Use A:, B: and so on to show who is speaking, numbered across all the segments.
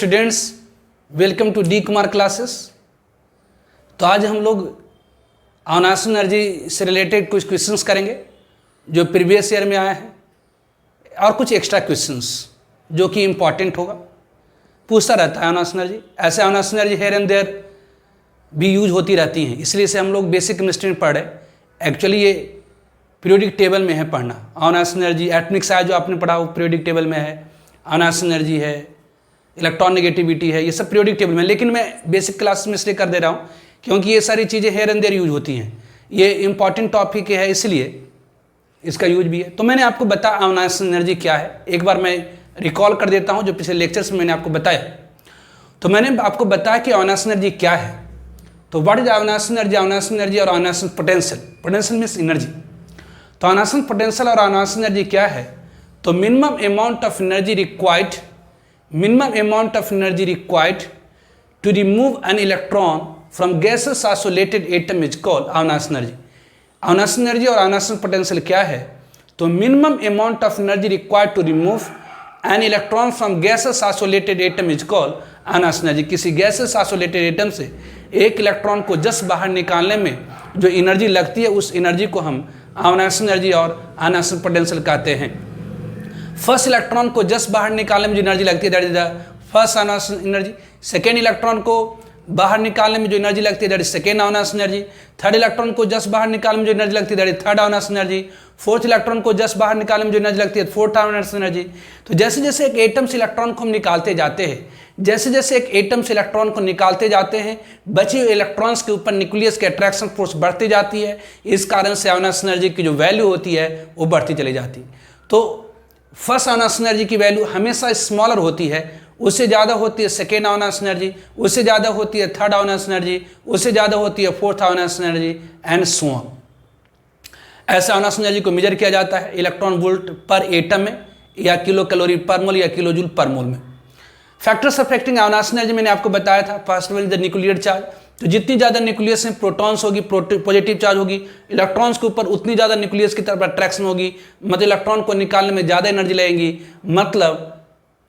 A: Students, welcome to D Kumar classes. तो आज हम लोग अविनाश एनर्जी से रिलेटेड कुछ क्वेश्चंस करेंगे जो प्रीवियस ईयर में आए हैं और कुछ एक्स्ट्रा क्वेश्चंस जो कि इम्पॉर्टेंट होगा, पूछता रहता है अविनाश एनर्जी। ऐसे ionisation energy here and there भी यूज होती रहती हैं, इसलिए से हम लोग बेसिक केमिस्ट्री में पढ़ रहे हैं। एक्चुअली ये पीरियोडिक टेबल में है पढ़ना। अविनाश एनर्जी एटॉमिक साइज जो आपने पढ़ा वो पीरियोडिक टेबल में है, अविनाश एनर्जी है, इलेक्ट्रॉन नेगेटिविटी है, ये सब पीरियोडिक टेबल में। लेकिन मैं बेसिक क्लास में इसलिए कर दे रहा हूँ क्योंकि ये सारी चीज़ें हेयर एंड देयर यूज होती हैं, ये इंपॉर्टेंट टॉपिक है इसलिए इसका यूज भी है। तो मैंने आपको बताया अविनाश एनर्जी क्या है, एक बार मैं रिकॉल कर देता हूँ जो पिछले लेक्चर्स में मैंने आपको बताया। तो मैंने आपको बताया कि अविनाश एनर्जी क्या है। तो what is ionisation energy, ionisation energy और ionisation potential. Potential means energy. तो अविनाश पोटेंशियल और अविनाश एनर्जी क्या है? तो minimum amount of energy required to remove an electron from gaseous isolated atom is called ionisation energy. Ionisation energy और ionisation potential क्या है? तो minimum amount of energy required to remove an electron from gaseous isolated atom is called ionisation energy. किसी gaseous isolated atom से एक electron को just बाहर निकालने में जो एनर्जी लगती है उस एनर्जी को हम अविनाश एनर्जी और अविनाश पोटेंशियल कहते हैं। फर्स्ट इलेक्ट्रॉन को जस्ट बाहर निकालने में जो एनर्जी लगती है that is the first Avinash energy. Second electron को बाहर निकालने में जो एनर्जी लगती है that is second Avinash energy. Third electron को जस्ट बाहर निकालने में जो एनर्जी लगती है that is third Avinash energy. Fourth electron को जस्ट बाहर निकालने में जो एनर्जी लगती है फोर्थ अविनाश एनर्जी। तो जैसे जैसे एक एटम से इलेक्ट्रॉन को हम निकालते जाते हैं, जैसे जैसे एक एटम से इलेक्ट्रॉन को निकालते जाते हैं, बचे हुए इलेक्ट्रॉन्स के ऊपर न्यूक्लियस की अट्रैक्शन फोर्स बढ़ती जाती है। इस कारण से अविनाश एनर्जी की जो वैल्यू होती है वो बढ़ती चली जाती है। तो फर्स्ट अविनाश एनर्जी की वैल्यू हमेशा स्मॉलर होती है, उससे ज़्यादा होती है सेकेंड अविनाश एनर्जी, उससे ज़्यादा होती है थर्ड अविनाश एनर्जी, उससे ज़्यादा होती है fourth Avinash energy and so on. ऐसे अविनाश एनर्जी को मेजर किया जाता है इलेक्ट्रॉन वोल्ट पर एटम में या किलो कैलोरी पर मोल या किलो जूल पर मोल में। फैक्टर्स अफेक्टिंग अविनाश एनर्जी मैंने आपको बताया था। First one the nuclear charge. तो जितनी ज़्यादा न्यूक्लियस में प्रोटॉन्स होगी, पॉजिटिव चार्ज होगी, इलेक्ट्रॉन्स के ऊपर उतनी ज़्यादा न्यूक्लियस की तरफ अट्रैक्शन होगी, मतलब इलेक्ट्रॉन को निकालने में ज़्यादा एनर्जी लगेगी, मतलब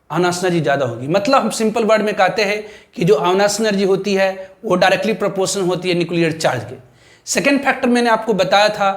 A: अविनाश एनर्जी ज़्यादा होगी। मतलब हम सिंपल वर्ड में कहते हैं कि जो अविनाश एनर्जी होती है वो डायरेक्टली प्रोपोर्शनल होती है न्यूक्लियर चार्ज के। सेकेंड फैक्टर मैंने आपको बताया था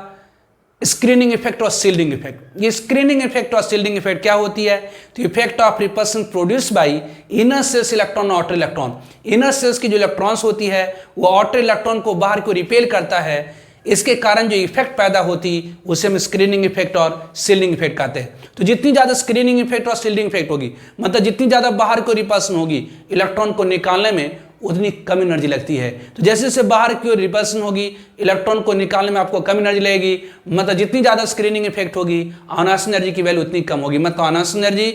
A: स्क्रीनिंग इफेक्ट और शील्डिंग इफेक्ट। ये स्क्रीनिंग इफेक्ट और शील्डिंग इफेक्ट क्या होती है? तो effect of repulsion produced by inner shells electron और आउटर इलेक्ट्रॉन। इनर सेल्स की जो इलेक्ट्रॉन्स होती है वो आउटर इलेक्ट्रॉन को बाहर को रिपेल करता है, इसके कारण जो इफेक्ट पैदा होती उसे हम स्क्रीनिंग इफेक्ट और शील्डिंग इफेक्ट कहते हैं। तो जितनी ज़्यादा स्क्रीनिंग इफेक्ट और शील्डिंग इफेक्ट होगी, मतलब जितनी ज़्यादा बाहर को रिपल्शन होगी इलेक्ट्रॉन को निकालने में, उतनी कम एनर्जी लगती है। तो जैसे जैसे बाहर की ओर रिपल्शन होगी इलेक्ट्रॉन को निकालने में आपको कम एनर्जी लगेगी, मतलब जितनी ज़्यादा स्क्रीनिंग इफेक्ट होगी अविनाश एनर्जी की वैल्यू उतनी कम होगी। मतलब अविनाश एनर्जी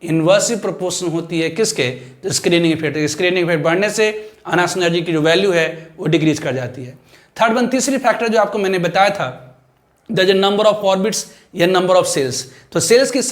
A: इन्वर्सली प्रोपोर्शनल होती है किसके? तो स्क्रीनिंग इफेक्ट। स्क्रीनिंग इफेक्ट बढ़ने से अविनाश एनर्जी की जो वैल्यू है वो डिक्रीज कर जाती है। थर्ड वन, तीसरी फैक्टर जो आपको मैंने बताया था द नंबर ऑफ ऑर्बिट्स या नंबर ऑफ सेल्स। तो सेल्स की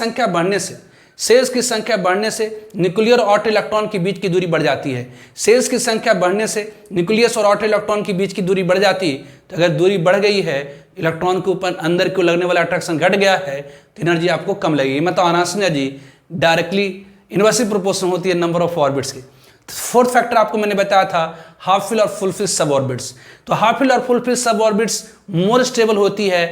A: संख्या बढ़ने से न्यूक्लियर और आउटर इलेक्ट्रॉन के बीच की दूरी बढ़ जाती है। सेल्स की संख्या बढ़ने से न्यूक्लियस और आउटर इलेक्ट्रॉन के बीच की दूरी बढ़ जाती है। तो अगर दूरी बढ़ गई है, इलेक्ट्रॉन के ऊपर अंदर को लगने वाला अट्रैक्शन घट गया है, तो एनर्जी आपको कम लगेगी। मतलब ionisation energy directly inversely proportional होती है नंबर ऑफ ऑर्बिट्स की। फोर्थ फैक्टर आपको मैंने बताया था हाफ फिल और फुल फिल सब ऑर्बिट्स। तो हाफ फिल और full fill sub orbits more stable होती है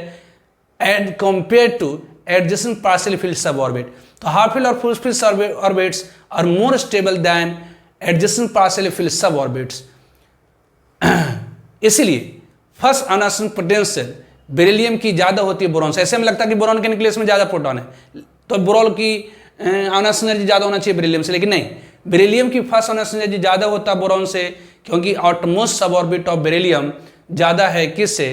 A: and compare to adjacent partially filled sub orbit. तो हाफ फिल और full fill sub orbits are more stable than adjacent partially filled sub orbits. इसलिए first ionisation potential beryllium की ज़्यादा होती है boron से। ऐसे में लगता है कि बोरॉन के न्यूक्लियस में ज़्यादा प्रोटॉन है, तो बोरॉन की अविनाश एनर्जी ज़्यादा होना चाहिए बेरिलियम से, लेकिन नहीं, बेरिलियम की फर्स्ट अविनाश एनर्जी ज़्यादा होता है बोरॉन से, क्योंकि आउटरमोस्ट सब ऑर्बिट ऑफ बेरिलियम ज़्यादा है किससे?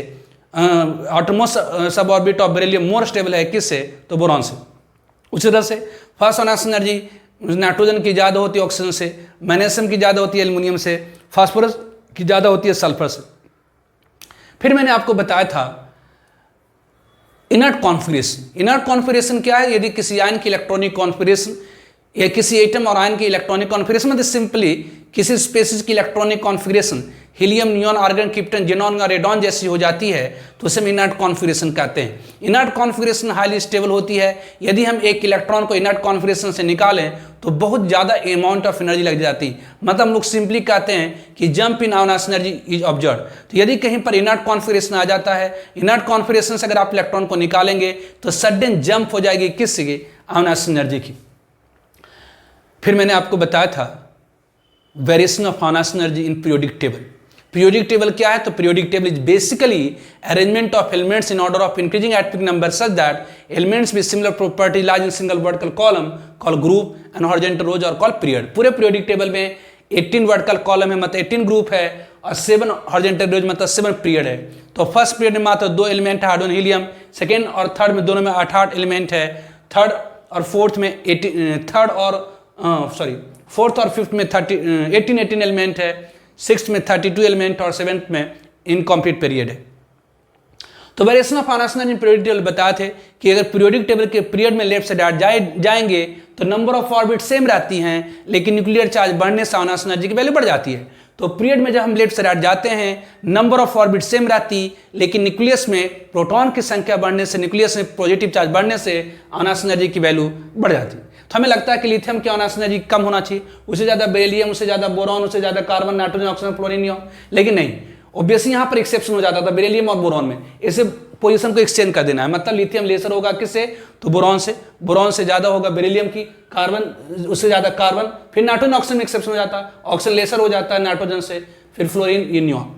A: आउटरमोस्ट सब orbit of beryllium more stable है किससे? तो बोरॉन से। उसी तरह से फर्स्ट अविनाश एनर्जी नाइट्रोजन की ज़्यादा होती है ऑक्सीजन से, मैग्नीशियम की ज़्यादा होती है एल्युमिनियम से, फास्फोरस की ज़्यादा होती है सल्फर से। फिर मैंने आपको बताया था इनर्ट कॉन्फिगरेशन। इनर्ट कॉन्फिगरेशन क्या है? यदि किसी आयन की इलेक्ट्रॉनिक कॉन्फिगरेशन या किसी एटम और आयन की इलेक्ट्रॉनिक कॉन्फिगरेशन, मतलब सिंपली किसी स्पेसीज की electronic configuration helium, neon, argon, krypton, xenon और रेडॉन जैसी हो जाती है तो उसे हम इनर्ट कॉन्फिगरेशन कहते हैं। इनर्ट कॉन्फिगरेशन हाईली स्टेबल होती है। यदि हम एक इलेक्ट्रॉन को इनर्ट कॉन्फिगरेशन से निकालें तो बहुत ज़्यादा अमाउंट ऑफ एनर्जी लग जाती है। मतलब हम लोग सिंपली कहते हैं कि jump in ionise energy is observed. तो यदि कहीं पर इनर्ट कॉन्फिगरेशन आ जाता है, इनर्ट कॉन्फिगरेशन से अगर आप इलेक्ट्रॉन को निकालेंगे तो सडन जंप हो जाएगी किसकी? आयोनाइज एनर्जी की। फिर मैंने आपको बताया था variation of ionise energy in periodic table. Periodic table क्या है? तो periodic table is basically arrangement of elements in order of increasing atomic number such that elements with similar property lies in single vertical column call group and horizontal rows और call period. पूरे periodic table में 18 vertical column है, मतलब 18 group है, और 7 horizontal रोज मतलब 7 period है। तो फर्स्ट पीरियड में मात्र 2 एलिमेंट है, हाइड्रोजन हीलियम। सेकेंड और थर्ड में दोनों में 8 एलिमेंट है। थर्ड और फोर्थ में फोर्थ और फिफ्थ में 18 एलिमेंट है। सिक्स्थ में 32 एलिमेंट और सेवेंथ में इनकम्प्लीट पीरियड है। तो variation of ionise energy periodic table बताए थे कि अगर पीरियोडिक टेबल के पीरियड में लेफ्ट से राइट जाएंगे तो नंबर ऑफ ऑर्बिट सेम रहती हैं, लेकिन न्यूक्लियर चार्ज बढ़ने से आयोनाइज एनर्जी की वैल्यू बढ़ जाती है। तो पीरियड में जब हम लेफ्ट से राइट जाते हैं नंबर ऑफ ऑर्बिट सेम रहती, लेकिन न्यूक्लियस में प्रोटॉन की संख्या बढ़ने से, न्यूक्लियस में पॉजिटिव चार्ज बढ़ने से आयोनाइज एनर्जी की वैल्यू बढ़ जाती है। तो हमें लगता है कि लिथियम की आयोनाइज एनर्जी कम होना चाहिए, उससे ज़्यादा बेरिलियम, उससे ज़्यादा बोरॉन, उससे ज़्यादा carbon, nitrogen, oxygen, fluorine, neon. लेकिन नहीं, ऑब्वियसली यहाँ पर एक्सेप्शन हो जाता था बेरिलियम और बोरॉन में। इसे पोजीशन को एक्सचेंज कर देना है, मतलब लिथियम लेसर होगा किससे? तो बोरॉन से। बोरॉन से ज़्यादा होगा बेरिलियम की, कार्बन उससे ज़्यादा कार्बन, फिर नाइट्रोजन ऑक्सीजन में एक्सेप्शन हो जाता है, ऑक्सीजन लेसर हो जाता है नाइट्रोजन से, फिर फ्लोरीन, ये नियॉन।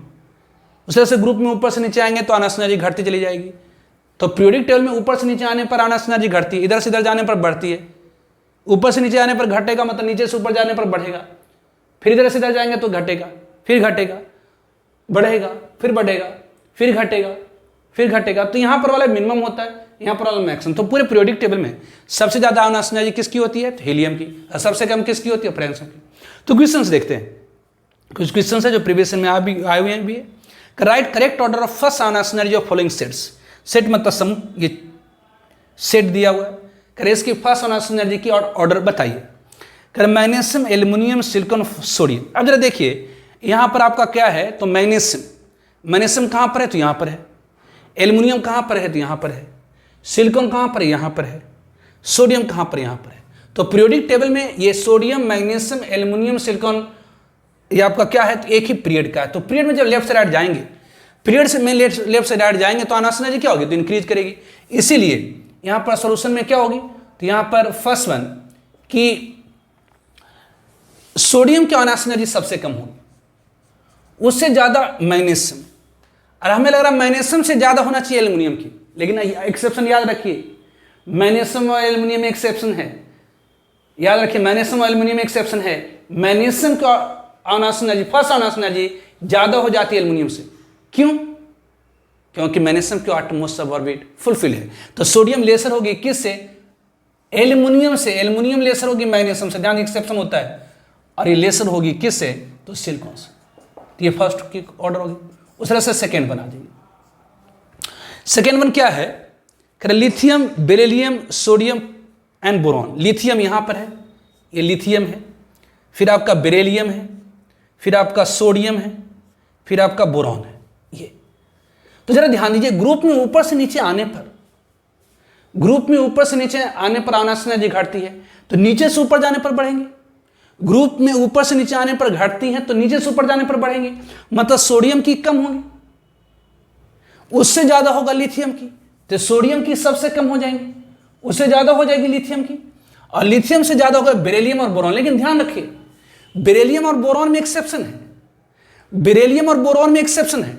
A: उस तरह से ग्रुप में ऊपर से नीचे आएंगे तो आयोनाइज एनर्जी घटती चली जाएगी। तो पीरियोडिक टेबल में ऊपर से नीचे आने पर आयोनाइज एनर्जी घटती है, इधर से इधर जाने पर बढ़ती है। ऊपर से नीचे आने पर घटेगा, मतलब नीचे से ऊपर जाने पर बढ़ेगा। फिर इधर से इधर जाएंगे तो घटेगा, फिर घटेगा, बढ़ेगा, फिर बढ़ेगा, फिर घटेगा, फिर घटेगा। तो यहाँ पर वाला मिनिमम होता है, यहाँ पर वाला मैक्सिमम। तो पूरे पीरियोडिक टेबल में सबसे ज्यादा आयोनाइज एनर्जी किसकी होती है? तो हीलियम की। और सबसे कम किसकी होती है? फ्रेंड्स की। तो क्वेश्चंस देखते हैं, कुछ क्वेश्चंस है जो प्रीवियस में आए हुए हैं भी है। Write correct order of first ionise energy of following sets. Set मतलब समूह, ये सेट दिया हुआ है। करे इसकी फर्स्ट आयोनाइज एनर्जी की ऑर्डर बताइए। करे मैग्नीशियम, एल्युमिनियम, सिलिकॉन, सोडियम। अब जरा देखिए यहाँ पर आपका क्या है? तो मैग्नीशियम कहाँ पर है? तो यहाँ पर है। एल्युमिनियम कहाँ पर है? तो यहाँ पर है। सिलिकॉन कहाँ पर है? यहाँ पर है। सोडियम कहाँ पर? यहाँ पर है। तो पीरियोडिक टेबल में ये सोडियम, मैग्नीशियम, एल्युमिनियम, सिलिकॉन ये आपका क्या है? तो एक ही पीरियड का है। तो पीरियड में जब लेफ्ट से राइट जाएंगे, पीरियड से में लेफ्ट से राइट जाएंगे तो आयोनाइज एनर्जी क्या होगी? तो इंक्रीज करेगी। इसीलिए यहाँ पर सॉल्यूशन में क्या होगी? तो यहाँ पर फर्स्ट वन कि सोडियम की आयोनाइज एनर्जी सबसे कम होगी, उससे ज्यादा मैग्नीशियम, और हमें लग रहा है मैग्नीशियम से ज्यादा होना चाहिए एल्युमिनियम की। लेकिन एक्सेप्शन याद रखिए, मैग्नीशियम और एल्युमिनियम में एक्सेप्शन है, याद रखिए मैग्नीशियम और एल्युमिनियम में एक्सेप्शन है। मैग्नीशियम का ionise energy, first ionise energy ज्यादा हो जाती है एल्युमिनियम से। क्यों? क्योंकि मैग्नीशियम की एटमॉस्फेरिक सब ऑर्बिट फुलफिल है। तो सोडियम लेसर होगी किससे? एल्युमिनियम से। एल्युमिनियम लेसर होगी मैग्नीशियम से, ध्यान एक्सेप्शन होता है। और ये लेसर होगी किससे? तो सिलिकॉन से। तो ये फर्स्ट की ऑर्डर होगी। उस तरह से सेकेंड वन आ जाइए। सेकेंड वन क्या है? Lithium, beryllium, sodium and boron. Lithium यहां पर है, ये लिथियम है, फिर आपका बेरिलियम है, फिर आपका सोडियम है, फिर आपका बोरॉन है। ये तो जरा ध्यान दीजिए, ग्रुप में ऊपर से नीचे आने पर, ग्रुप में ऊपर से नीचे आने पर आयोनाइज एनर्जी घटती है, तो नीचे से ऊपर जाने पर बढ़ेंगे। ग्रुप में ऊपर से नीचे आने पर घटती है तो नीचे से ऊपर जाने पर बढ़ेंगे, मतलब सोडियम की कम होगी, उससे ज्यादा होगा लिथियम की। तो सोडियम की सबसे कम हो जाएंगे, उससे ज्यादा हो जाएगी लिथियम की, और लिथियम से ज्यादा होगा बेरिलियम और बोरॉन। लेकिन ध्यान रखिए, बेरिलियम और बोरॉन में एक्सेप्शन है, बेरिलियम और बोरॉन में एक्सेप्शन है।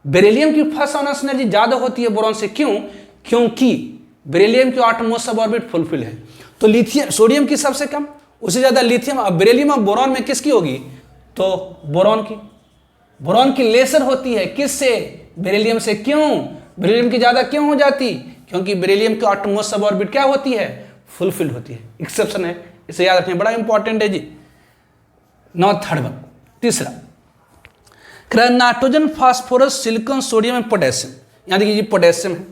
A: बेरिलियम की फर्स्ट आयोनाइज एनर्जी ज्यादा होती है बोरॉन से। क्यों? क्योंकि बेरिलियम की एटमॉस्फेरिक सब ऑर्बिट फुलफिल है। तो लिथियम, सोडियम की सबसे कम, उससे ज्यादा लिथियम। अब बेरिलियम और बोरॉन में किसकी होगी? तो बोरॉन की। बोरॉन की लेसर होती है किससे? बेरिलियम से। क्यों? बेरिलियम की ज्यादा क्यों हो जाती? क्योंकि बेरिलियम की एटमॉस्फेरिक सब ऑर्बिट क्या होती है? फुलफिल होती है। एक्सेप्शन है, इसे याद रखना, बड़ा इंपॉर्टेंट है जी। नौ थर्ड वन, तीसरा nitrogen, phosphorus, silicon, sodium and potassium. यहां देखिए, ये पोटेशियम है,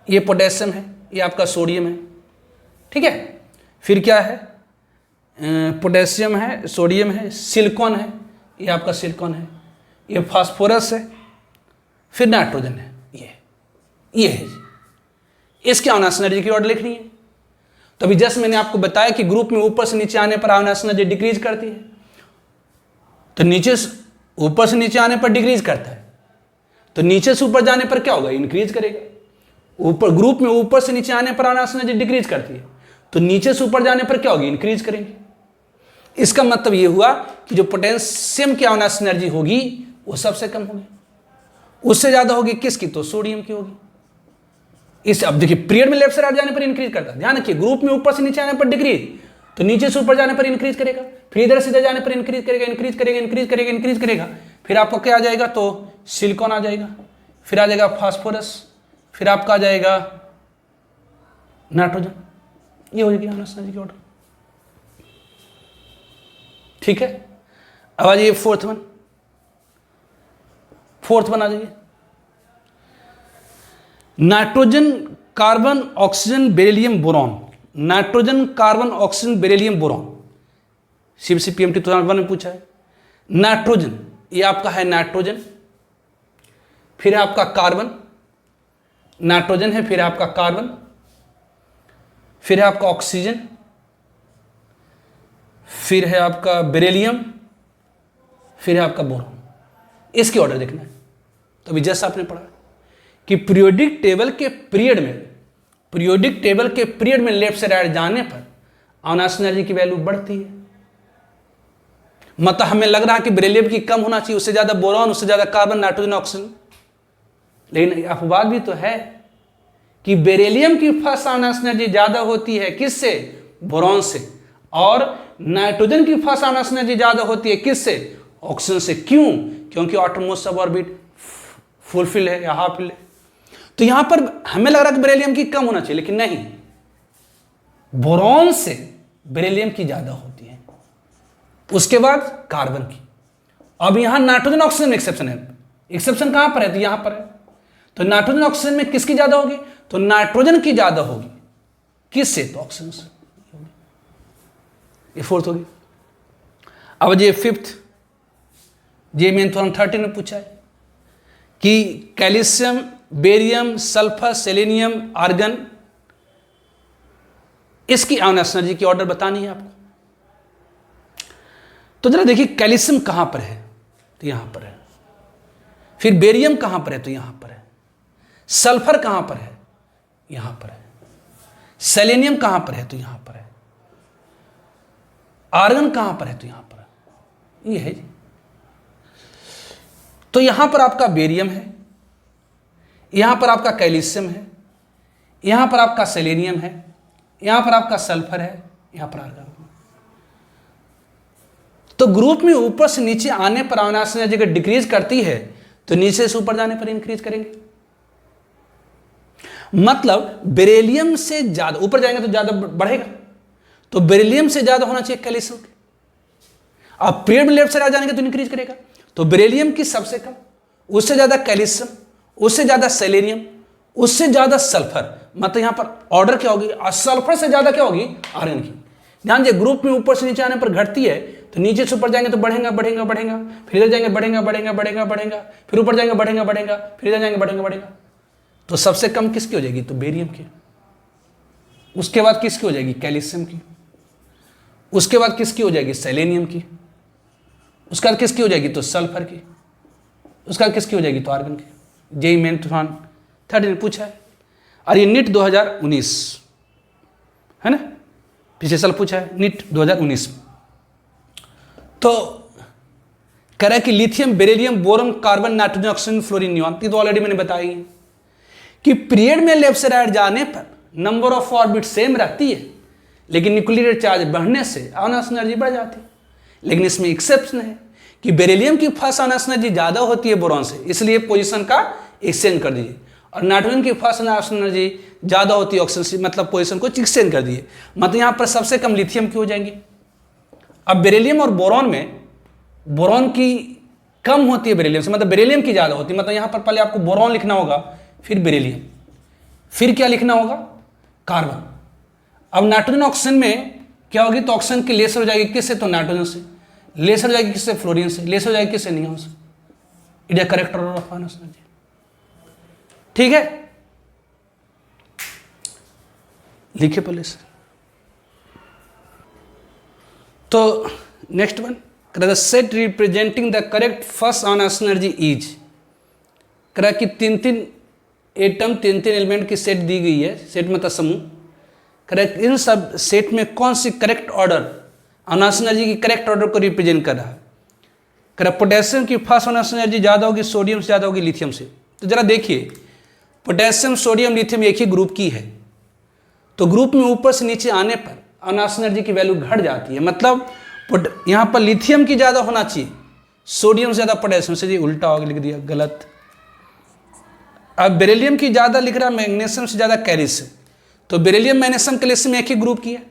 A: ये पोटेशियम है, ये आपका सोडियम है, ठीक है। फिर क्या है? पोटेशियम है, सोडियम है, सिलिकॉन है, ये आपका सिलिकॉन है, ये फास्फोरस है, फिर नाइट्रोजन है, ये है जी। इसके आयोनाइजेशन एनर्जी की ऑर्डर लिखनी है। तो अभी जस्ट मैंने आपको बताया कि ग्रुप में ऊपर से नीचे आने पर आयोनाइजेशन एनर्जी डिक्रीज करती है, तो नीचे ऊपर से नीचे आने पर डिक्रीज करता है, तो नीचे से ऊपर जाने पर क्या होगा, इंक्रीज करेगा। ऊपर ग्रुप में ऊपर से नीचे आने पर आयोनाइजेशन एनर्जी डिक्रीज करती है, तो नीचे से ऊपर जाने पर क्या होगी, इंक्रीज करेंगे। इसका मतलब ये हुआ कि जो पोटेशियम की आयोनाइजेशन एनर्जी होगी वो सबसे कम होगी, उससे ज्यादा होगी किसकी, तो सोडियम की होगी। इस अब देखिए पीरियड में लेफ्ट से राइट जाने पर इंक्रीज करता है, ध्यान रखिए, ग्रुप में ऊपर से नीचे आने पर डिक्रीज, तो नीचे से ऊपर जाने पर इंक्रीज करेगा, फिर इधर सीधे जाने पर इंक्रीज करेगा, इंक्रीज करेगा, इंक्रीज करेगा, इंक्रीज करेगा, फिर आपको क्या आ जाएगा, तो सिलिकॉन आ जाएगा, फिर आ जाएगा फास्फोरस, फिर आपका आ जाएगा नाइट्रोजन। ये हो जाएगी आयोनाइजेशन एनर्जी की ऑर्डर। ठीक है, अब आ जाइए फोर्थ वन आ जाइए। Nitrogen carbon oxygen beryllium boron, nitrogen carbon oxygen beryllium boron, CPMT 2001 में पूछा है। नाइट्रोजन ये आपका है नाइट्रोजन, फिर है आपका कार्बन, नाइट्रोजन है, फिर है आपका कार्बन, फिर है आपका ऑक्सीजन, फिर है आपका बेरिलियम, फिर है आपका बोरॉन। इसकी ऑर्डर देखना है। तो अभी जैसा आपने पढ़ा कि पीरियोडिक टेबल के पीरियड में लेफ्ट से राइट जाने पर आयोनाइजेशन एनर्जी की वैल्यू बढ़ती है। मतलब हमें लग रहा है कि बेरिलियम की कम होना चाहिए, उससे ज्यादा बोरॉन, उससे ज्यादा कार्बन, नाइट्रोजन, ऑक्सीजन, लेकिन अपवाद भी तो है कि बेरिलियम की फर्स्ट आयोनाइजेशन एनर्जी ज्यादा होती है किससे, बोरॉन से, और नाइट्रोजन की फर्स्ट आयोनाइजेशन एनर्जी ज्यादा होती है किससे, ऑक्सीजन से। क्यों? क्योंकि आउटरमोस्ट सब ऑर्बिट फुलफिल है या हाफ फिल है। तो यहां पर हमें लग रहा है कि बेरिलियम की कम होना चाहिए, लेकिन नहीं, बोरॉन से बेरिलियम की ज्यादा होती है, उसके बाद कार्बन की। अब यहां नाइट्रोजन ऑक्सीजन में एक्सेप्शन है। एक्सेप्शन कहां पर है, तो यहां पर है। तो नाइट्रोजन ऑक्सीजन में किसकी ज्यादा होगी, तो नाइट्रोजन की ज्यादा होगी, किससे, तो ऑक्सीजन से। ये फोर्थ होगी। अब ये फिफ्थ, जे मेन 2013 में पूछा है कि calcium, barium, sulphur, selenium, argon, इसकी आयोनाइजेशन एनर्जी की ऑर्डर बतानी है आपको। तो जरा देखिए कैल्शियम कहां पर है, तो यहां पर है, फिर बेरियम कहां पर है, तो यहां पर है, सल्फर कहां पर है, यहां पर है, सेलेनियम कहां पर है, तो यहां पर है, आर्गन कहां पर है, तो यहां पर है, ये है जी। तो यहां पर आपका बेरियम है, यहां पर आपका कैल्शियम है, यहां पर आपका सेलेनियम है, यहां पर आपका सल्फर है, यहां पर आर्गन। तो ग्रुप में ऊपर से नीचे आने पर आयोनाइजेशन एनर्जी अगर डिक्रीज करती है तो नीचे से ऊपर जाने पर इंक्रीज करेंगे। मतलब बेरिलियम से ज्यादा ऊपर जाएंगे तो ज्यादा बढ़ेगा, तो बेरिलियम से ज्यादा होना चाहिए कैल्शियम के। अब पीरियड में लेफ्ट से राइट जाएंगे तो इंक्रीज करेगा, तो बेरिलियम की सबसे कम, उससे ज्यादा कैल्शियम, उससे ज्यादा सेलेनियम, उससे ज्यादा सल्फर। मतलब यहां पर ऑर्डर क्या होगी, सल्फर से ज्यादा क्या होगी, आर्गन की। ध्यान दीजिए ग्रुप में ऊपर से नीचे आने पर घटती है, तो नीचे से ऊपर जाएंगे तो बढ़ेगा बढ़ेगा बढ़ेगा, फिर इधर जाएंगे बढ़ेगा बढ़ेगा बढ़ेगा बढ़ेगा, फिर ऊपर जाएंगे बढ़ेगा बढ़ेगा, फिर इधर जाएंगे बढ़ेगा बढ़ेगा। तो सबसे कम किसकी हो जाएगी, तो बेरियम की। उसके बाद किसकी हो जाएगी, कैल्शियम की। उसके बाद किसकी हो जाएगी, सेलेनियम की। उसके बाद किसकी हो जाएगी, तो सल्फर की। उसके बाद किसकी हो जाएगी, तो आर्गन की। जेईई मेन 2013 पूछा है, और ये नीट 2019 है ना, पिछले साल पूछा है नीट 2019। तो कह रहा है कि lithium, beryllium, boron, carbon, nitrogen, oxygen, fluorine, neon. ये तो ऑलरेडी मैंने बताई है कि पीरियड में लेफ्ट से राइट जाने पर नंबर ऑफ ऑर्बिट सेम रहती है, लेकिन न्यूक्लियर चार्ज बढ़ने से आयोनाइजेशन एनर्जी बढ़ जाती है। लेकिन इसमें एक्सेप्शन है कि बेरिलियम की फर्स्ट आयोनाइजेशन एनर्जी ज्यादा होती है बोरॉन से, इसलिए पोजीशन का एक्सचेंज कर दीजिए। और नाइट्रोजन की फर्स्ट आयोनाइजेशन एनर्जी ज्यादा होती है ऑक्सीजन से, मतलब पोजीशन को एक्सचेंज कर दिए। मतलब यहां पर सबसे कम लिथियम की हो जाएंगी। अब बेरिलियम और बोरॉन में, बोरॉन की कम होती है बेरिलियम से, मतलब बेरिलियम की ज्यादा होती है। मतलब यहां पर पहले आपको बोरॉन लिखना होगा, फिर बेरिलियम, फिर क्या लिखना होगा, कार्बन। अब नाइट्रोजन ऑक्सीजन में क्या होगी, तो ऑक्सीजन की लेसर हो जाएगी किससे, तो नाइट्रोजन से। लेस हो जाएगी किससे, फ्लोरीन से, लेस हो जाएगी किससे, नियॉन से। It is correct order of ionisation energy. ठीक है, लिखिए पहले से। तो next one, the set representing the correct first ionisation energy is, करा कि तीन तीन एटम, तीन तीन एलिमेंट की सेट दी गई है, सेट मतलब समूह। करेक्ट, इन सब सेट में कौन सी करेक्ट ऑर्डर आयनस एनर्जी की करेक्ट ऑर्डर को रिप्रेजेंट कर रहा है। करेक्ट, पोटेशियम की फर्स्ट आयनस एनर्जी ज़्यादा होगी सोडियम से, ज़्यादा होगी लिथियम से। तो जरा देखिए, पोटेशियम सोडियम लिथियम एक ही ग्रुप की है, तो ग्रुप में ऊपर से नीचे आने पर आयनस एनर्जी की वैल्यू घट जाती है। मतलब यहाँ पर लिथियम की ज़्यादा होना चाहिए, सोडियम से ज़्यादा पोटेशियम से। जी उल्टा हो लिख दिया, गलत। अब बेरिलियम की ज़्यादा लिख रहा है मैग्नीशियम से ज़्यादा कैल्शियम, तो बेरिलियम मैग्नीशियम कैल्शियम एक ही ग्रुप की है,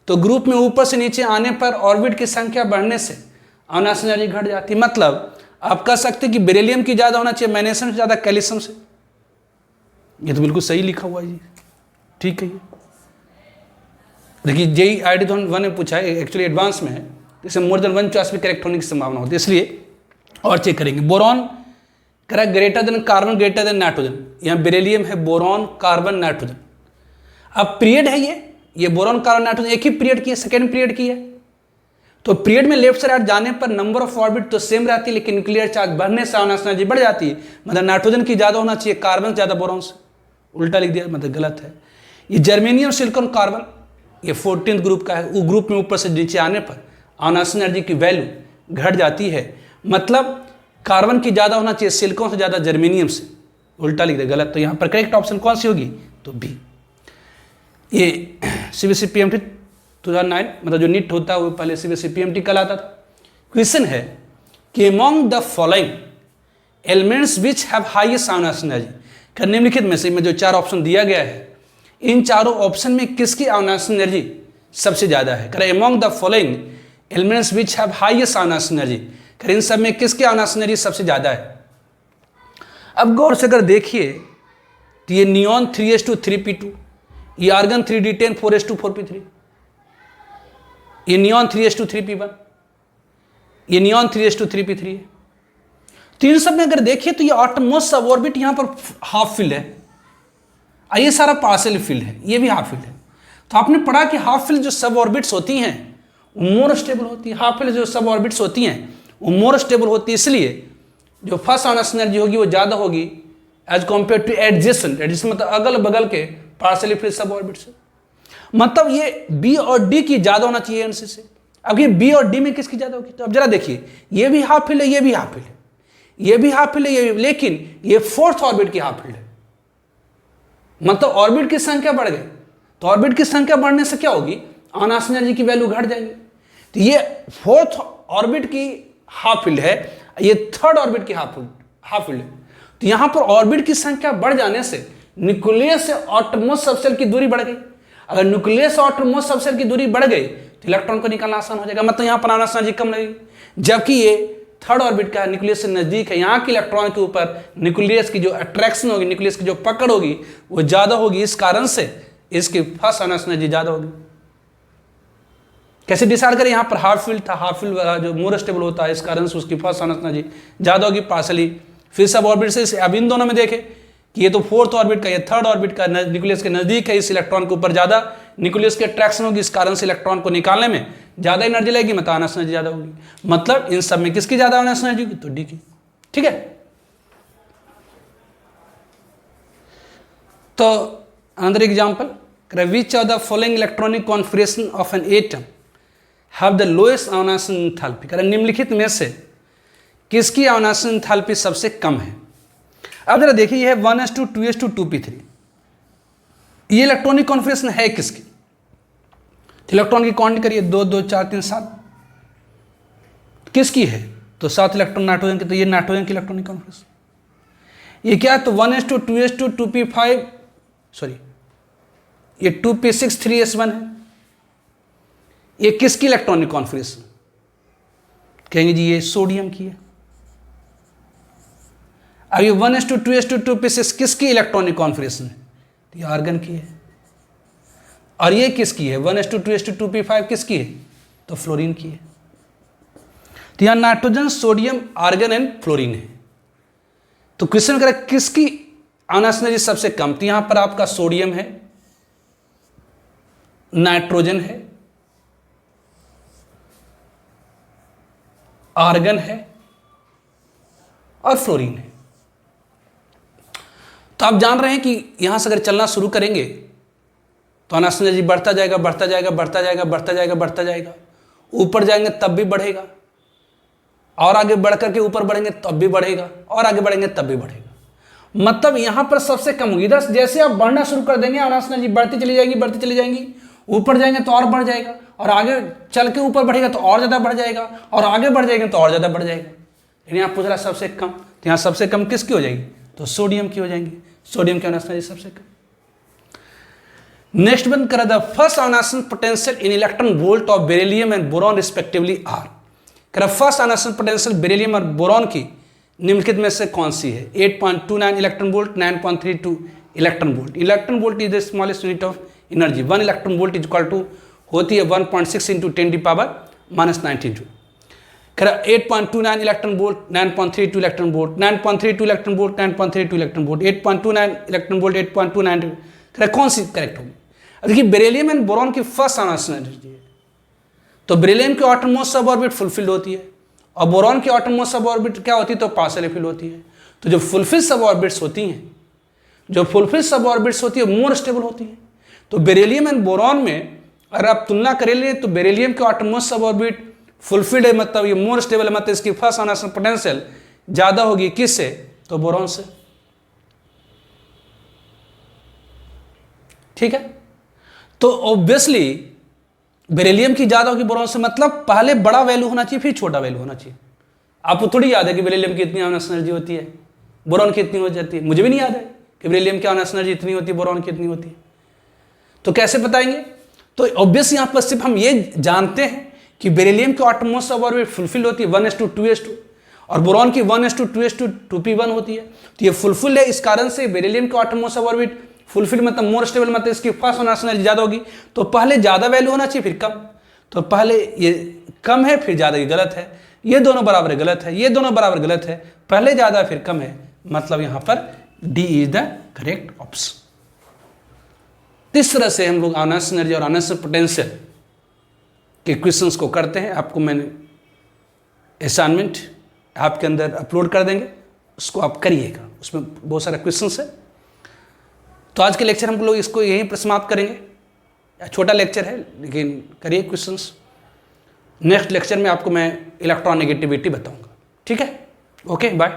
A: तो ग्रुप में ऊपर से नीचे आने पर ऑर्बिट की संख्या बढ़ने से आयनस एनर्जी घट जाती है। मतलब आप कह सकते हैं कि बेरिलियम की ज़्यादा होना चाहिए मैग्नीशियम से ज़्यादा कैल्शियम से। ये तो बिल्कुल सही लिखा हुआ है जी, ठीक है। देखिए जेई आईडी 1 में पूछा है, एक्चुअली एडवांस में है, इसे मोर देन 1 चॉइस भी करेक्ट होने की संभावना होती है, इसलिए और चेक करेंगे। Boron correct, greater than carbon, greater than nitrogen. यहाँ बेरिलियम है, बोरॉन, कार्बन, नाइट्रोजन। अब पीरियड है ये बोरॉन, कार्बन, नाइट्रोजन एक ही पीरियड की है, सेकेंड पीरियड की है। तो पीरियड में लेफ्ट से राइट जाने पर नंबर ऑफ ऑर्बिट तो सेम रहती है, लेकिन न्यूक्लियर चार्ज बढ़ने से आयनस एनर्जी बढ़ जाती है। मतलब नाइट्रोजन की ज़्यादा होना चाहिए कार्बन से ज़्यादा बोरॉन से, उल्टा लिख दिया, मतलब गलत है। ये जर्मेनियम, सिलिकॉन, कार्बन, ये 14th ग्रुप का है। वो ग्रुप में ऊपर से नीचे आने पर आयनस एनर्जी की वैल्यू घट जाती है। मतलब कार्बन की ज़्यादा होना चाहिए सिलिकॉन से ज़्यादा जर्मेनियम से, उल्टा लिख दिया, गलत। तो यहाँ पर करेक्ट ऑप्शन कौन सी होगी, तो बी। ये सीबीएसई पीएमटी 2009, मतलब जो नीट होता है वो पहले सीबीएसई पीएमटी कहलाता था। क्वेश्चन है कि among the following elements which have highest ionisation energy, निम्नलिखित में से जो 4 ऑप्शन दिया गया है, इन चारों ऑप्शन में किसकी आयनस एनर्जी सबसे ज़्यादा है। करें among the following elements which have highest ionisation energy, करें इन सब में किसकी आयनस एनर्जी सबसे ज़्यादा है। अब गौर से अगर देखिए तो ये नियॉन 3s2 3p2, ये आर्गन 3d10 4s2 4p3, ये नियॉन 3s2 3p1, ये नियॉन 3s2 3p3 है। तो इन सब में अगर देखिए तो ये ऑटमोस्ट सब ऑर्बिट यहाँ पर हाफ फिल्ड है, ये सारा पार्शियल फील्ड है, ये भी हाफ फील्ड है। तो आपने पढ़ा कि हाफ फील्ड जो सब ऑर्बिट्स होती हैं वो मोर स्टेबल होती है, हाफ फील्ड जो सब ऑर्बिट्स होती हैं वो मोर स्टेबल होती है, इसलिए जो फर्स्ट आयनस एनर्जी होगी वो ज़्यादा होगी एज कम्पेयर टू एडजेसेंट, मतलब अगल बगल के पार्शियली फील्ड सब ऑर्बिट्स। मतलब ये बी और डी की ज़्यादा होना चाहिए एनसी से। अब ये बी और डी में किसकी ज़्यादा होगी, तो अब जरा देखिए, ये भी हाफ फील्ड है, ये भी हाफ फील्ड है, ये भी हाफ फील्ड है, ये, लेकिन ये फोर्थ ऑर्बिट की हाफ फील्ड है। मतलब ऑर्बिट की संख्या बढ़ गई, तो ऑर्बिट की संख्या बढ़ने से क्या होगी, आयनस एनर्जी की वैल्यू घट जाएगी। तो ये फोर्थ ऑर्बिट की हाफ फील्ड है, ये थर्ड ऑर्बिट की हाफ फील्ड है। तो यहां पर ऑर्बिट की संख्या बढ़ जाने से न्यूक्लियस से आउटरमोस्ट सबसेल की दूरी बढ़ गई। अगर न्यूक्लियस से आउटरमोस्ट सबसेल की दूरी बढ़ गई तो इलेक्ट्रॉन को निकालना आसान हो जाएगा, मतलब यहां पर आयनस एनर्जी कम लगेगी। जबकि ये थर्ड ऑर्बिट का न्यूक्लियस से नजदीक है, यहाँ के इलेक्ट्रॉन के ऊपर न्यूक्लियस की जो अट्रैक्शन होगी, न्यूक्लियस की जो पकड़ होगी वो ज़्यादा होगी, इस कारण से इसकी फर्स्ट आयनस एनर्जी ज़्यादा होगी। कैसे डिसाइड करें, यहाँ पर हाफ फील्ड था, हाफ फील्ड वाला जो मोर स्टेबल होता है, इस कारण से उसकी फर्स्ट आयनस एनर्जी ज़्यादा होगी पार्शियली। फिर सब ऑर्बिट से अब इन दोनों में देखें कि ये तो फोर्थ ऑर्बिट का, ये थर्ड ऑर्बिट का न्यूक्लियस के नज़दीक है, इस इलेक्ट्रॉन के ऊपर ज़्यादा न्यूक्लियस की अट्रैक्शन होगी, इस कारण से इलेक्ट्रॉन को निकालने में ज़्यादा एनर्जी लगेगी, मतलब आयनस एनर्जी ज़्यादा होगी। मतलब इन सब में किसकी ज़्यादा आयनस एनर्जी होगी, तो डी की। ठीक है, तो another example, which of the following electronic configuration of an atom have the lowest ionisation enthalpy, निम्नलिखित में से किसकी आयनस एंथैल्पी सबसे कम है। अब जरा देखिए, ये है 1s2 2s2 2p3, ये इलेक्ट्रॉनिक कॉन्फिगरेशन है किसकी, इलेक्ट्रॉन की काउंट करिए, 2 2 4 3 7, किसकी है, तो 7 इलेक्ट्रॉन नाइट्रोजन के, तो ये नाइट्रोजन की इलेक्ट्रॉनिक कॉन्फिगरेशन। ये क्या है, तो 1s2 2s2 2p5, सॉरी ये 2p6 3s1 है। ये किसकी इलेक्ट्रॉनिक कॉन्फिगरेशन, कहेंगे जी ये सोडियम की है। अब ये 1s2 2s2 2p6 किसकी इलेक्ट्रॉनिक कॉन्फिगरेशन है, ये आर्गन की है। और ये किसकी है, 1s2 2s2 2p5 किसकी है, तो फ्लोरीन की है। तो यहाँ nitrogen, sodium, argon and fluorine है। तो क्वेश्चन करें किसकी आनास एनर्जी सबसे कम, तो यहां पर आपका सोडियम है, नाइट्रोजन है, आर्गन है और फ्लोरीन है। तो आप जान रहे हैं कि यहां से अगर चलना शुरू करेंगे तो आनास एनर्जी बढ़ता जाएगा, बढ़ता जाएगा, बढ़ता जाएगा, बढ़ता जाएगा, बढ़ता जाएगा, ऊपर जाएंगे तब भी बढ़ेगा, और आगे बढ़ करके ऊपर बढ़ेंगे तब भी बढ़ेगा, और आगे बढ़ेंगे तब भी बढ़ेगा। मतलब यहां पर सबसे कम होगी। इधर जैसे आप बढ़ना शुरू कर देंगे आनास एनर्जी बढ़ती चली जाएगी, बढ़ती चली जाएंगी, ऊपर जाएंगे तो और बढ़ जाएगा, और आगे चल के ऊपर बढ़ेगा तो और ज्यादा बढ़ जाएगा, और आगे बढ़ जाएंगे तो और ज्यादा बढ़ जाएगा। लेकिन आप पूछ रहा सबसे कम, तो यहाँ सबसे कम किसकी हो जाएगी, तो सोडियम की हो जाएंगी। सोडियम की आनास एनर्जी सबसे कम। नेक्स्ट बंद करा, the first ionisation potential in electron volt of beryllium and boron respectively are. करा फर्स्ट आनासन पोटेंशियल बेरिलियम और बोरॉन की निम्नलिखित में से कौन सी है। 8.29 electron volt, 9.32 electron volt. Electron volt is the smallest unit of energy. 1 electron volt is equal to होती है 1.6 इंटू 10⁻⁻92। करा 8.29 electron volt, 9.32 electron volt, 9.32 electron volt, 9.32 electron volt, 8.29 electron volt, 8.29। करा कौन सी करेक्ट होगी। देखिए बेरिलियम एंड बोरॉन की first आनासन energy है, तो बेरिलियम की ऑटोमोस्ट सब ऑर्बिट फुलफिल्ड होती है, और बोरॉन की ऑटोमोस्ट सब ऑर्बिट क्या होती है, तो पार्शियली फिल होती है। तो जो फुलफिल सब ऑर्बिट्स होती हैं, जो फुलफिल सब ऑर्बिट्स होती है मोर स्टेबल होती है। तो बेरिलियम एंड बोरॉन में अगर आप तुलना करेंगे तो बेरिलियम के ऑटोमोस्ट सब ऑर्बिट फुलफिल्ड है, मतलब ये मोर स्टेबल है, मतलब इसकी फर्स्ट आनासन पोटेंशियल ज्यादा होगी किससे, तो बोरॉन से। ठीक है, तो ऑब्वियसली बेरिलियम की ज्यादा होगी बोरॉन से, मतलब पहले बड़ा वैल्यू होना चाहिए फिर छोटा वैल्यू होना चाहिए। आपको थोड़ी याद है कि बेरिलियम की इतनी आनासन एनर्जी होती है, बोरॉन की इतनी हो जाती है। मुझे भी नहीं याद है कि बेरिलियम की आनासन एनर्जी इतनी होती है, बोरॉन की इतनी होती है। तो कैसे बताएंगे, तो ऑब्वियस यहां पर सिर्फ हम ये जानते हैं कि बेरिलियम की ऑटोमोस्ट सब ऑर्बिट फुलफिल होती है 1:2:2, और बोरॉन की 1:2:2p1 होती है। तो ये फुलफिल है, इस कारण से बेरिलियम की ऑटोमोस्ट सब ऑर्बिट फुलफिल मतलब मोर स्टेबल, मतलब इसकी फर्स्ट आनासन एनर्जी ज्यादा होगी। तो पहले ज्यादा वैल्यू होना चाहिए फिर कम, तो पहले ये कम है फिर ज्यादा, ये गलत है। ये दोनों बराबर गलत है, ये दोनों बराबर गलत है, पहले ज्यादा फिर कम है, मतलब यहां पर D is the correct option. इस तरह से हम लोग आनासन एनर्जी और आनासन पोटेंशियल के क्वेश्चंस को करते हैं। आपको मैंने असाइनमेंट आपके अंदर अपलोड कर देंगे, उसको आप करिएगा, उसमें बहुत सारे क्वेश्चंस है। तो आज के लेक्चर हम लोग इसको यहीं पर समाप्त करेंगे। छोटा लेक्चर है लेकिन करिए क्वेश्चंस। नेक्स्ट लेक्चर में आपको मैं इलेक्ट्रॉन नेगेटिविटी बताऊंगा। ठीक है, ओके, बाय।